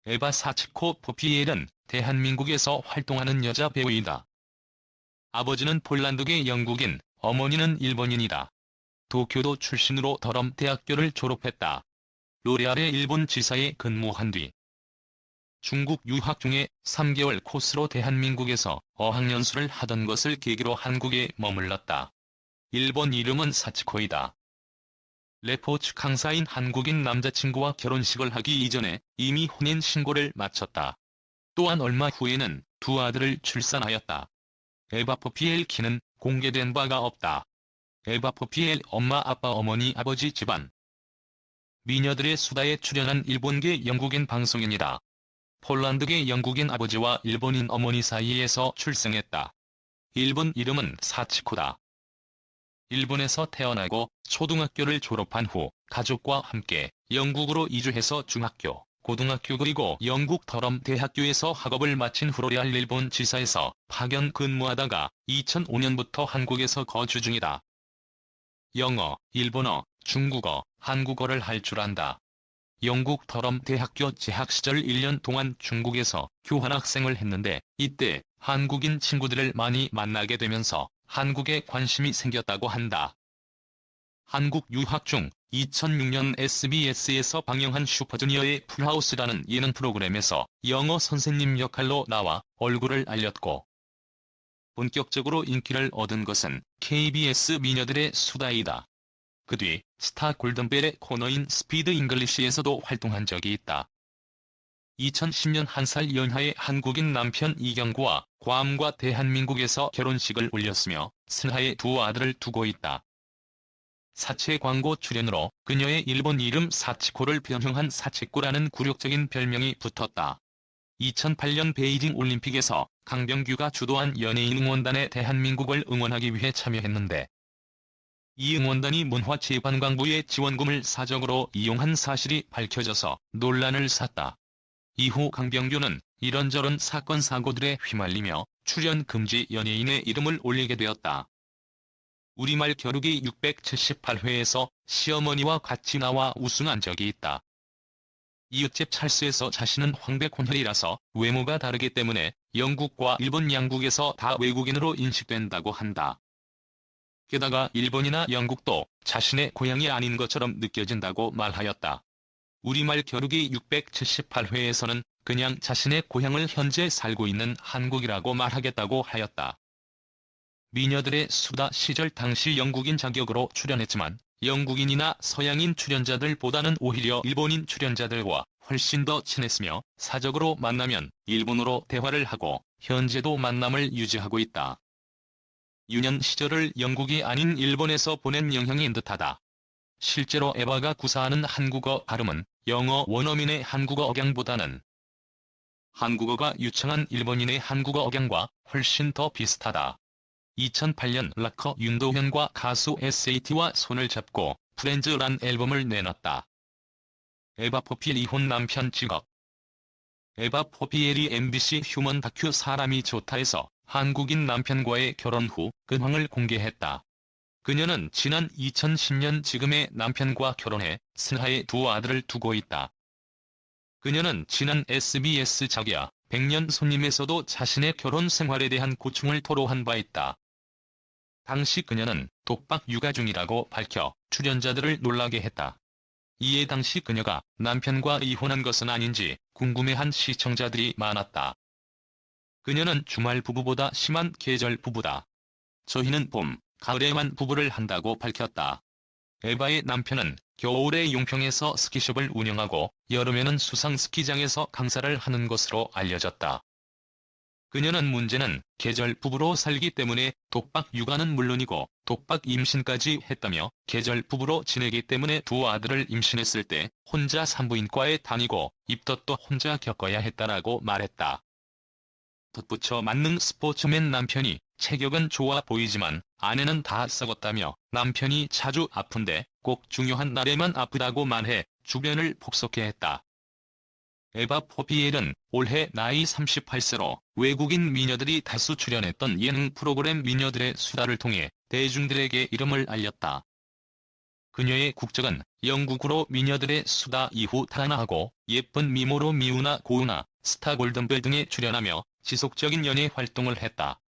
에바 사치코 포피엘은 대한민국에서 활동하는 여자 배우이다. 아버지는 폴란드계 영국인, 어머니는 일본인이다. 도쿄도 출신으로 더럼 대학교를 졸업했다. 로레알의 일본 지사에 근무한 뒤 중국 유학 중에 3개월 코스로 대한민국에서 어학연수를 하던 것을 계기로 한국에 머물렀다. 일본 이름은 사치코이다. 래퍼 측 강사인 한국인 남자친구와 결혼식을 하기 이전에 이미 혼인 신고를 마쳤다. 또한 얼마 후에는 두 아들을 출산하였다. 에바 포피엘 키는 공개된 바가 없다. 에바 포피엘 엄마 아빠 어머니 아버지 집안 미녀들의 수다에 출연한 일본계 영국인 방송인이다. 폴란드계 영국인 아버지와 일본인 어머니 사이에서 출생했다. 일본 이름은 사치코다. 일본에서 태어나고 초등학교를 졸업한 후 가족과 함께 영국으로 이주해서 중학교, 고등학교 그리고 영국 더럼 대학교에서 학업을 마친 후 로레알 일본 지사에서 파견 근무하다가 2005년부터 한국에서 거주 중이다. 영어, 일본어, 중국어, 한국어를 할 줄 안다. 영국 더럼 대학교 재학 시절 1년 동안 중국에서 교환학생을 했는데 이때 한국인 친구들을 많이 만나게 되면서 한국에 관심이 생겼다고 한다. 한국 유학 중 2006년 SBS에서 방영한 슈퍼주니어의 풀하우스라는 예능 프로그램에서 영어 선생님 역할로 나와 얼굴을 알렸고 본격적으로 인기를 얻은 것은 KBS 미녀들의 수다이다. 그 뒤 스타 골든벨의 코너인 스피드 잉글리시에서도 활동한 적이 있다. 2010년 1살 연하의 한국인 남편 이경구와 괌과 대한민국에서 결혼식을 올렸으며 슬하에 두 아들을 두고 있다. 사채 광고 출연으로 그녀의 일본 이름 사치코를 변형한 사치코라는 굴욕적인 별명이 붙었다. 2008년 베이징 올림픽에서 강병규가 주도한 연예인 응원단에 대한민국을 응원하기 위해 참여했는데 이 응원단이 문화체육관광부의 지원금을 사적으로 이용한 사실이 밝혀져서 논란을 샀다. 이후 강병규는 이런저런 사건 사고들에 휘말리며 출연 금지 연예인의 이름을 올리게 되었다. 우리말 겨루기 678회에서 시어머니와 같이 나와 우승한 적이 있다. 이웃집 찰스에서 자신은 황백혼혈이라서 외모가 다르기 때문에 영국과 일본 양국에서 다 외국인으로 인식된다고 한다. 게다가 일본이나 영국도 자신의 고향이 아닌 것처럼 느껴진다고 말하였다. 우리말 겨루기 678회에서는 그냥 자신의 고향을 현재 살고 있는 한국이라고 말하겠다고 하였다. 미녀들의 수다 시절 당시 영국인 자격으로 출연했지만 영국인이나 서양인 출연자들보다는 오히려 일본인 출연자들과 훨씬 더 친했으며 사적으로 만나면 일본어로 대화를 하고 현재도 만남을 유지하고 있다. 유년 시절을 영국이 아닌 일본에서 보낸 영향인 듯하다. 실제로 에바가 구사하는 한국어 발음은 영어 원어민의 한국어 억양보다는 한국어가 유창한 일본인의 한국어 억양과 훨씬 더 비슷하다. 2008년 락커 윤도현과 가수 SAT와 손을 잡고 프렌즈란 앨범을 내놨다. 에바 포피엘 이혼 남편 직업. 에바 포피엘이 MBC 휴먼 다큐 사람이 좋다에서 한국인 남편과의 결혼 후 근황을 공개했다. 그녀는 지난 2010년 지금의 남편과 결혼해 슬하에 두 아들을 두고 있다. 그녀는 지난 SBS 자기야 100년 손님에서도 자신의 결혼 생활에 대한 고충을 토로한 바 있다. 당시 그녀는 독박 육아 중이라고 밝혀 출연자들을 놀라게 했다. 이에 당시 그녀가 남편과 이혼한 것은 아닌지 궁금해한 시청자들이 많았다. 그녀는 주말 부부보다 심한 계절 부부다. 저희는 봄, 가을에만 부부를 한다고 밝혔다. 에바의 남편은 겨울에 용평에서 스키숍을 운영하고 여름에는 수상 스키장에서 강사를 하는 것으로 알려졌다. 그녀는 문제는 계절 부부로 살기 때문에 독박 육아는 물론이고 독박 임신까지 했다며 계절 부부로 지내기 때문에 두 아들을 임신했을 때 혼자 산부인과에 다니고 입덧도 혼자 겪어야 했다라고 말했다. 덧붙여 만능 스포츠맨 남편이 체격은 좋아 보이지만 아내는 다 썩었다며 남편이 자주 아픈데 꼭 중요한 날에만 아프다고 말해 주변을 폭소케 했다. 에바 포피엘은 올해 나이 38세로 외국인 미녀들이 다수 출연했던 예능 프로그램 미녀들의 수다를 통해 대중들에게 이름을 알렸다. 그녀의 국적은 영국으로 미녀들의 수다 이후 다나하고 예쁜 미모로 미우나 고우나 스타 골든벨 등에 출연하며 지속적인 연예 활동을 했다.